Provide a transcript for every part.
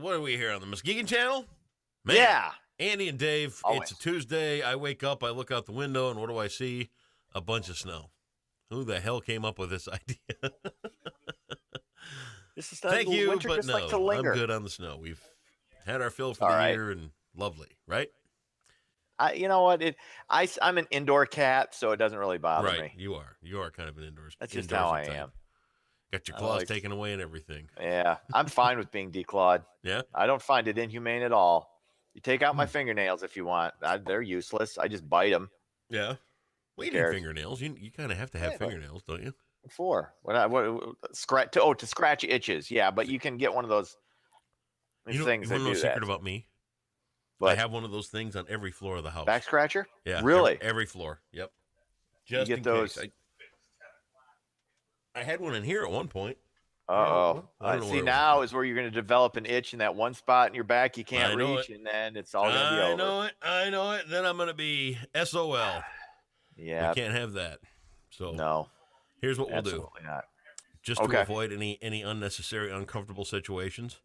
What are we here on the Muskegon Channel? Man, Yeah. Andy and Dave, Always. It's a Tuesday. I wake up, I look out the window, and what do I see? A bunch of snow. Who the hell came up with this idea? This is Thank you, winter but just no, like to linger. I'm good on the snow. We've had our fill for All the right. year, and lovely, right? You know what? I'm an indoor cat, so it doesn't really bother Right, me. you are kind of an indoors. That's just how I type. am. Got your claws taken away and everything. Yeah, I'm fine with being declawed. Yeah, I don't find it inhumane at all. You take out my fingernails if you want. They're useless. I just bite them. yeah. Well, you need fingernails. You kind of have to have fingernails, don't you? For what scratch to scratch itches. Yeah, but you can get one of those things. You want to know a secret that. about me? What? I have one of those things on every floor of the house. Back scratcher? Yeah. Really? Every floor. Yep. Just you get those. I had one in here at one point. See, now is where you're going to develop an itch in that one spot in your back you can't reach, and then it's all going to be over. I know it. Then I'm going to be SOL. Yeah. We can't have that. So no. Here's what we'll do. Absolutely not. Just to avoid any unnecessary, uncomfortable situations,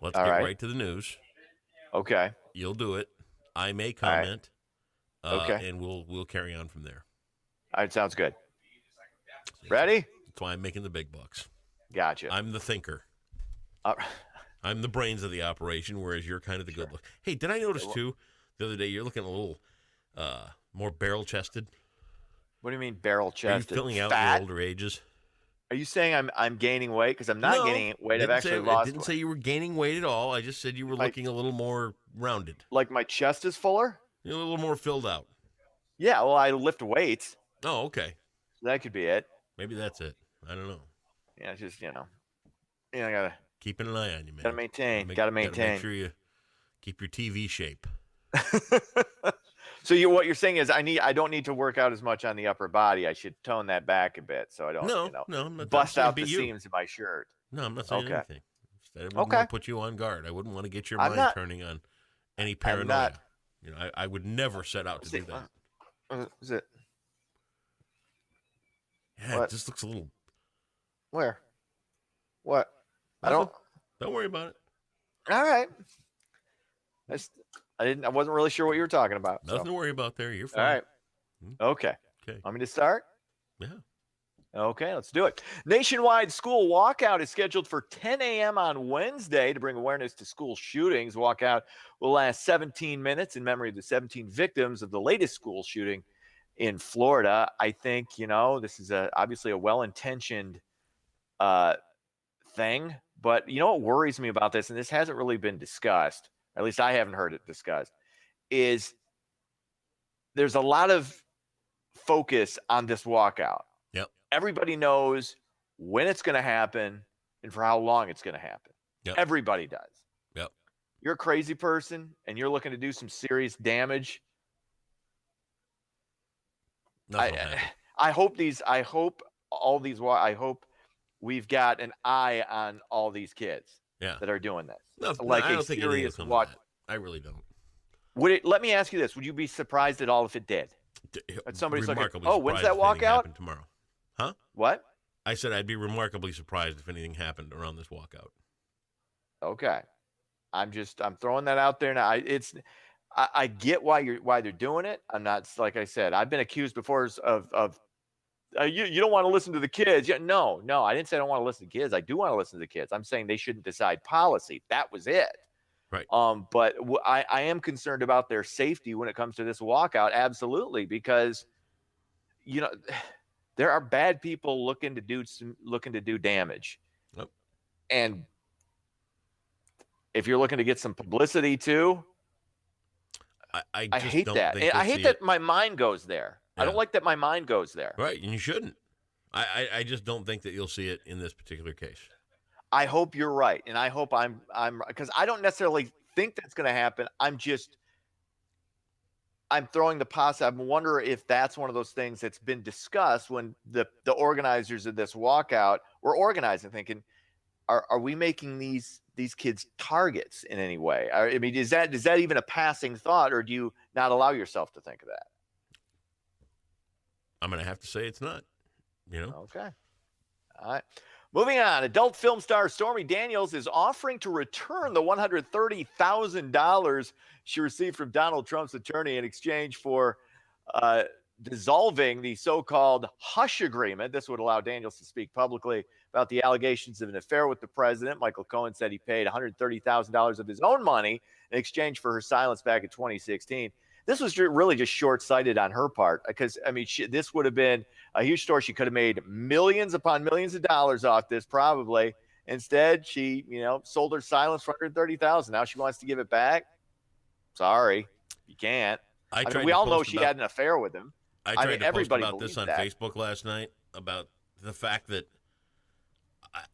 let's get right to the news. Okay. You'll do it. I may comment. And we'll carry on from there. All right, sounds good. Ready? That's why I'm making the big bucks. Gotcha. I'm the thinker. I'm the brains of the operation, whereas you're kind of the good look. Hey, did I notice too the other day you're looking a little more barrel-chested? What do you mean barrel-chested? Are you filling out Fat? your older ages? Are you saying I'm gaining weight? Because I'm not gaining weight. I've actually lost. I didn't say you were gaining weight at all. I just said you were looking a little more rounded. Like my chest is fuller? You're a little more filled out. Yeah, well, I lift weights. Oh, okay. That could be it. Maybe that's it. I don't know. Yeah, just, I gotta keeping an eye on you, man. Gotta maintain. Gotta make sure you keep your TV shape. So what you're saying is I don't need to work out as much on the upper body. I should tone that back a bit so I don't I'm not bust out the seams of my shirt. No, I'm not saying anything. I wouldn't want to put you on guard. I wouldn't want to get your mind turning on any paranoia. I would never set out to do that. Is it? Yeah, it just looks a little. Where? What? Don't worry about it. All right. I wasn't really sure what you were talking about. Nothing to worry about there. You're fine. All right. Okay. Want me to start? Yeah. Okay, let's do it. Nationwide school walkout is scheduled for 10 a.m. on Wednesday to bring awareness to school shootings. Walkout will last 17 minutes in memory of the 17 victims of the latest school shooting in Florida. I think, this is obviously a well-intentioned thing, but what worries me about this, and this hasn't really been discussed, at least I haven't heard it discussed, is there's a lot of focus on this walkout. Yep. Everybody knows when it's going to happen and for how long it's going to happen. Yep. Everybody does. Yep. You're a crazy person and you're looking to do some serious damage. I hope we've got an eye on all these kids that are doing this. I don't think serious watch. I really don't. Let me ask you this. Would you be surprised at all if it did? That somebody's looking, when's that walkout? Tomorrow. Huh? What? I said I'd be remarkably surprised if anything happened around this walkout. Okay. I'm throwing that out there now. I get why they're doing it. I'm not, like I said, I've been accused before of you don't want to listen to the kids. Yeah, no, I didn't say I don't want to listen to kids. I do want to listen to the kids. I'm saying they shouldn't decide policy. That was it. Right. But I am concerned about their safety when it comes to this walkout. Absolutely, because there are bad people looking to do damage. Yep. And if you're looking to get some publicity too, I hate that. And I hate that my mind goes there. Yeah. I don't like that my mind goes there. Right, and you shouldn't. I just don't think that you'll see it in this particular case. I hope you're right, and I hope I'm because I don't necessarily think that's going to happen. I'm throwing the possibility. I wonder if that's one of those things that's been discussed when the organizers of this walkout were organizing, thinking, are we making these kids targets in any way? I mean, is that even a passing thought, or do you not allow yourself to think of that? I'm going to have to say it's not. Okay. All right. Moving on, adult film star Stormy Daniels is offering to return the $130,000 she received from Donald Trump's attorney in exchange for uh, dissolving the so-called hush agreement. This would allow Daniels to speak publicly about the allegations of an affair with the president. Michael Cohen said he paid $130,000 of his own money in exchange for her silence back in 2016. This was really just short-sighted on her part because, I mean, this would have been a huge story. She could have made millions upon millions of dollars off this probably. Instead, she, sold her silence for $130,000. Now she wants to give it back. Sorry, you can't. I mean, we all know she had an affair with him. I tried to post about this on Facebook last night about the fact that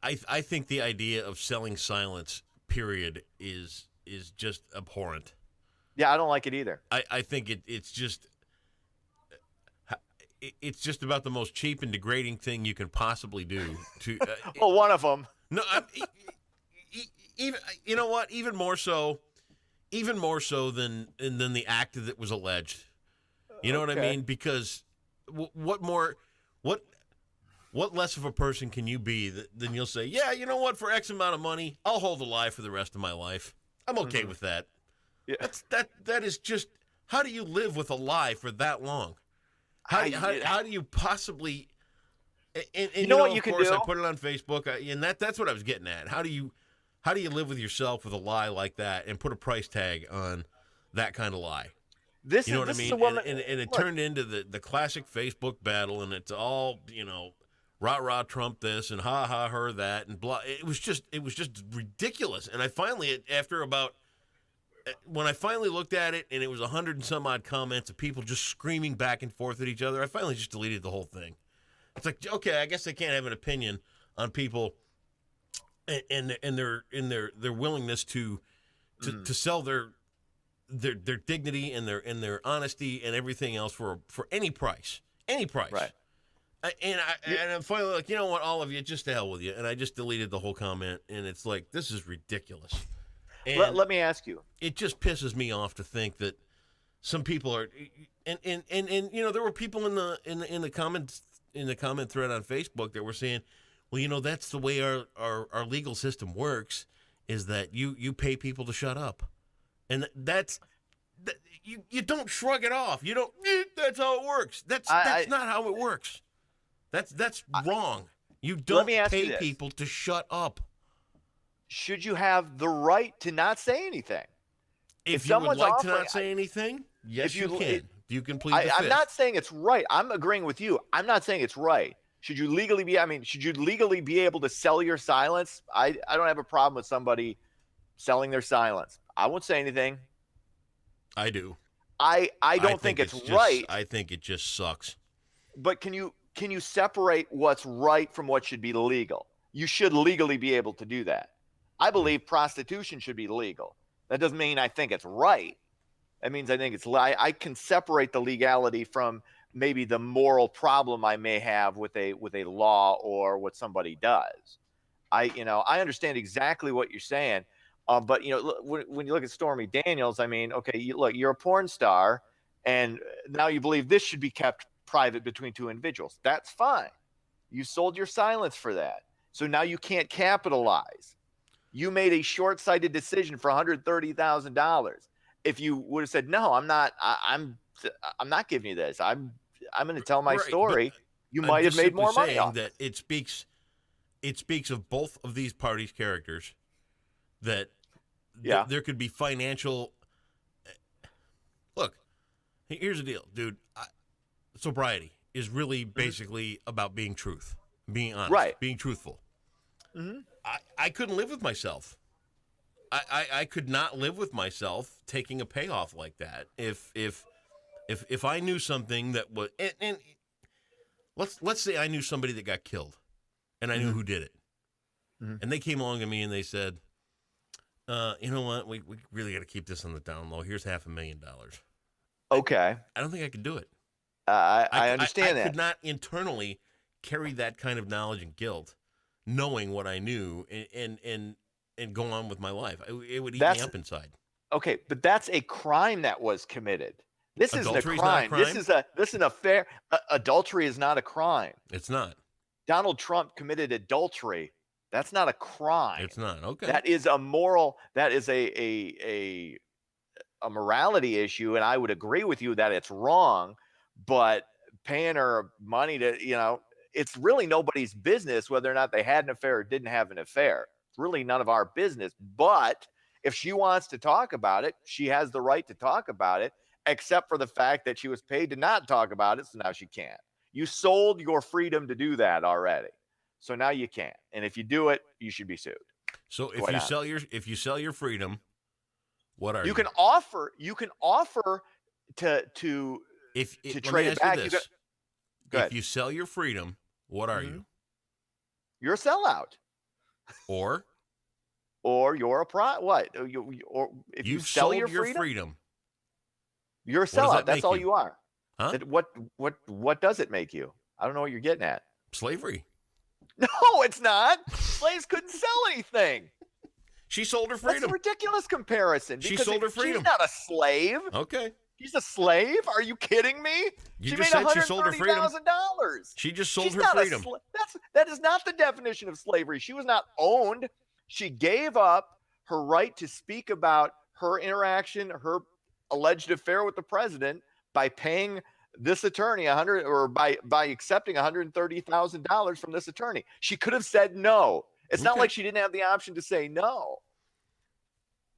I think the idea of selling silence, period, is just abhorrent. Yeah, I don't like it either. I think it's just about the most cheap and degrading thing you can possibly do. Well, one of them. No, even you know what? Even more so than the act that was alleged. You know what I mean? Because what less of a person can you be than you'll say, yeah, you know what? For X amount of money, I'll hold a lie for the rest of my life. I'm okay with that. Yeah. That is just, how do you live with a lie for that long? How do you possibly? And you know what you can do? Of course, I put it on Facebook, and that's what I was getting at. How do you live with yourself with a lie like that and put a price tag on that kind of lie? You know what I mean? And it turned into the classic Facebook battle, and it's all, rah Trump this and ha ha her that and blah. It was just ridiculous. And I finally, when I finally looked at it and it was 100 and some odd comments of people just screaming back and forth at each other, I finally just deleted the whole thing. It's like, okay, I guess I can't have an opinion on people and their willingness to sell their dignity and their honesty and everything else for any price. Right. And I'm finally like, you know what, all of you, just to hell with you. And I just deleted the whole comment, and it's like, this is ridiculous. And let me ask you. It just pisses me off to think that some people are, and there were people in the comment thread on Facebook that were saying, well, that's the way our legal system works, is that you pay people to shut up, and you don't shrug it off. You don't. That's how it works. That's not how it works. That's wrong. You don't pay people to shut up. Should you have the right to not say anything? If you would like to not say anything, yes, you can. You can plead the fifth. I'm not saying it's right. I'm agreeing with you. I'm not saying it's right. Should you legally be able to sell your silence? I don't have a problem with somebody selling their silence. I won't say anything. I do. I don't think it's right. I think it just sucks. But can you separate what's right from what should be legal? You should legally be able to do that. I believe prostitution should be legal. That doesn't mean I think it's right. That means I think it's I can separate the legality from maybe the moral problem I may have with a law or what somebody does. I understand exactly what you're saying. But when you look at Stormy Daniels, I mean, okay, you're a porn star, and now you believe this should be kept private between two individuals. That's fine. You sold your silence for that. So now you can't capitalize. You made a short-sighted decision for $130,000. If you would have said, no, I'm not giving you this. I'm going to tell my story. You might have made more money off that. It speaks of both of these parties' characters that there could be financial. Look, here's the deal, dude. Sobriety is really basically about being honest, being truthful. Mm-hmm. I couldn't live with myself. I could not live with myself taking a payoff like that. If I knew something that was, and let's say I knew somebody that got killed, and I knew who did it, and they came along to me and they said, you know what, we really got to keep this on the down low. Here's $500,000. Okay. I don't think I could do it. I understand that. I could not internally carry that kind of knowledge and guilt, knowing what I knew, and go on with my life. It would eat me up inside. Okay, but that's a crime that was committed. This isn't a crime. This is an affair. Adultery is not a crime. It's not. Donald Trump committed adultery That's not a crime. It's not. Okay. That is a moral. That is a morality issue, and I would agree with you that it's wrong. But paying her money to, it's really nobody's business whether or not they had an affair or didn't have an affair. It's really none of our business. But if she wants to talk about it, she has the right to talk about it, except for the fact that she was paid to not talk about it, so now she can't. You sold your freedom to do that already, so now you can't. And if you do it, you should be sued. So if you sell your freedom, what are you? You can offer to trade it back. If you sell your freedom, what are you? You're a sellout. Or you're a what? Or if you sell your freedom, you're a sellout. That's all you are. Huh? What does it make you? I don't know what you're getting at. Slavery. No, it's not. Slaves couldn't sell anything. She sold her freedom. That's a ridiculous comparison. She sold her freedom. She's not a slave. Okay. She's a slave? Are you kidding me? She just said she sold her freedom. $130,000. She just sold her freedom. That is not the definition of slavery. She was not owned. She gave up her right to speak about her interaction, her alleged affair with the president by paying this attorney by accepting $130,000 from this attorney. She could have said no. It's not like she didn't have the option to say no.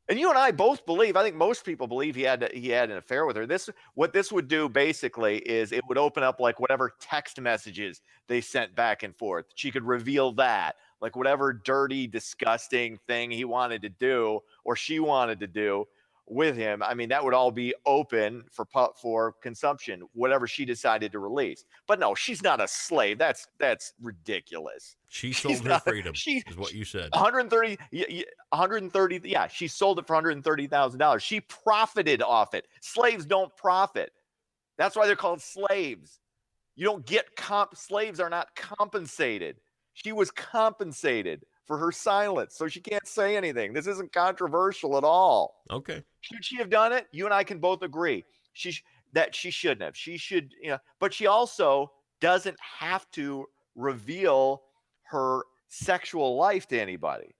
And you and I both believe, I think most people believe he had an affair with her. What this would do basically is it would open up like whatever text messages they sent back and forth. She could reveal that, like whatever dirty, disgusting thing he wanted to do or she wanted to do with him. I mean, that would all be open for consumption, whatever she decided to release. But no, she's not a slave. That's ridiculous. She sold her freedom, is what you said. 130. Yeah, she sold it for $130,000. She profited off it. Slaves don't profit. That's why they're called slaves. You don't get slaves are not compensated. She was compensated for her silence, so she can't say anything. This isn't controversial at all. Okay. Should she have done it? You and I can both agree that she shouldn't have. She should, but she also doesn't have to reveal her sexual life to anybody.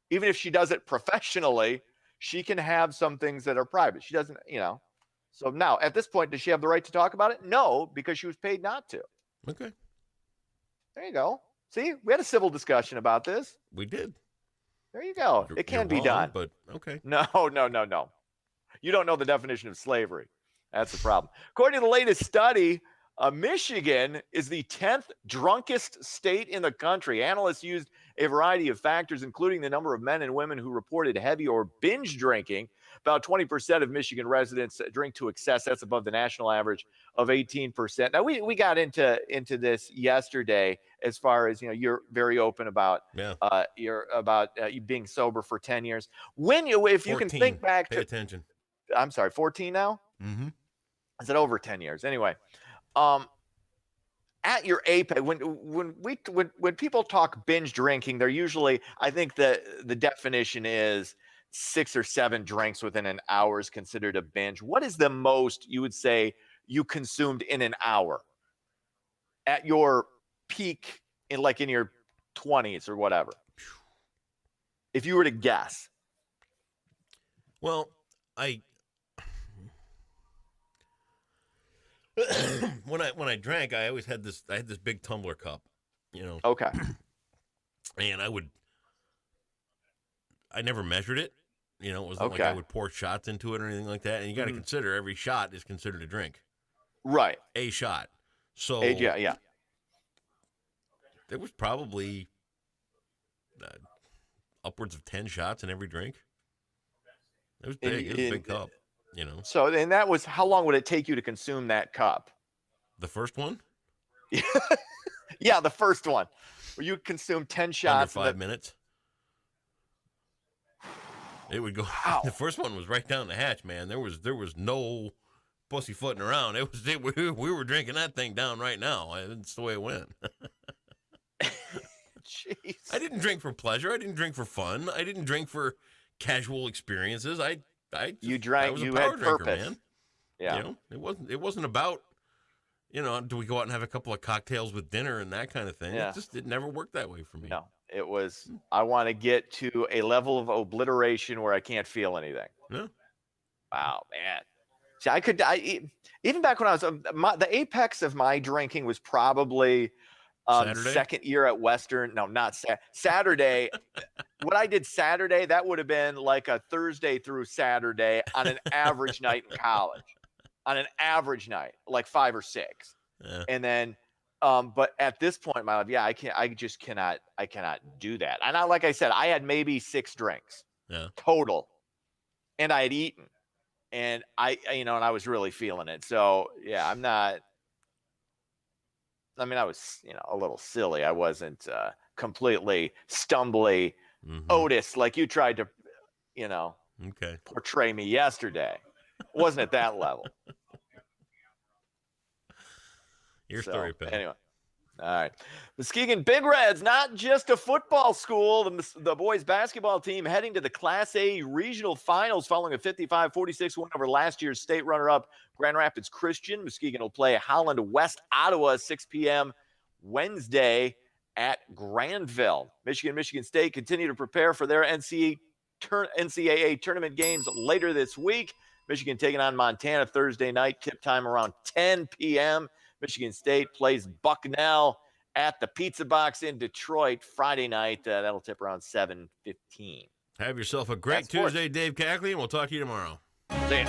Even if she does it professionally, she can have some things that are private. She doesn't, So now, at this point, does she have the right to talk about it? No, because she was paid not to. Okay. There you go. See, we had a civil discussion about this. We did. There you go. It can be done. But okay. No. You don't know the definition of slavery. That's the problem. According to the latest study, Michigan is the 10th drunkest state in the country. Analysts used a variety of factors, including the number of men and women who reported heavy or binge drinking. About 20% of Michigan residents drink to excess. That's above the national average of 18%. Now, we got into this yesterday as far as, you're very open about you being sober for 10 years. If you can think back to, pay attention. I'm sorry, 14 now? Mm-hmm. Is it over 10 years? Anyway, at your apex, when people talk binge drinking, they're usually, I think the definition is 6 or 7 drinks within an hour is considered a binge. What is the most you would say you consumed in an hour at your peak in your 20s or whatever? If you were to guess. Well, when I drank, I always had this big tumbler cup, Okay. And I never measured it. It wasn't like I would pour shots into it or anything like that. And you got to consider every shot is considered a drink. Right. A shot. So yeah. There was probably upwards of 10 shots in every drink. It was big. It was a big cup, So, and that was, how long would it take you to consume that cup? The first one? Yeah, the first one. Where you consume 10 shots. Under 5 minutes. It would go. Wow. The first one was right down the hatch, man. There was no pussyfooting around. We were drinking that thing down right now. That's the way it went. Jeez. I didn't drink for pleasure. I didn't drink for fun. I didn't drink for casual experiences. You drank. I was you a power had drinker, purpose. man. Yeah. It wasn't about. Do we go out and have a couple of cocktails with dinner and that kind of thing? Yeah. It never worked that way for me. No. It was, I want to get to a level of obliteration where I can't feel anything. Yeah. Wow, man. See, even back when I was, the apex of my drinking was probably Saturday? second year at Western. No, not Saturday. What I did Saturday, that would have been like a Thursday through Saturday on an average night in college. On an average night, like 5 or 6. Yeah. And then, but at this point in my life, yeah, I cannot do that. And like I said, I had maybe 6 drinks total, and I had eaten, and and I was really feeling it. So yeah, I'm not. I mean, I was, a little silly. I wasn't completely stumbly Otis like you tried to, portray me yesterday. Wasn't at that level. Your story, pal. Anyway. All right. Muskegon Big Reds, not just a football school. The boys basketball team heading to the Class A regional finals following a 55-46 win over last year's state runner-up Grand Rapids Christian. Muskegon will play Holland West Ottawa 6 p.m. Wednesday at Granville. Michigan State continue to prepare for their NCAA tournament games later this week. Michigan taking on Montana Thursday night, tip time around 10 p.m. Michigan State plays Bucknell at the Pizza Box in Detroit Friday night. That'll tip around 7:15. Have yourself a great Tuesday, Dave Cackley, and we'll talk to you tomorrow. See ya.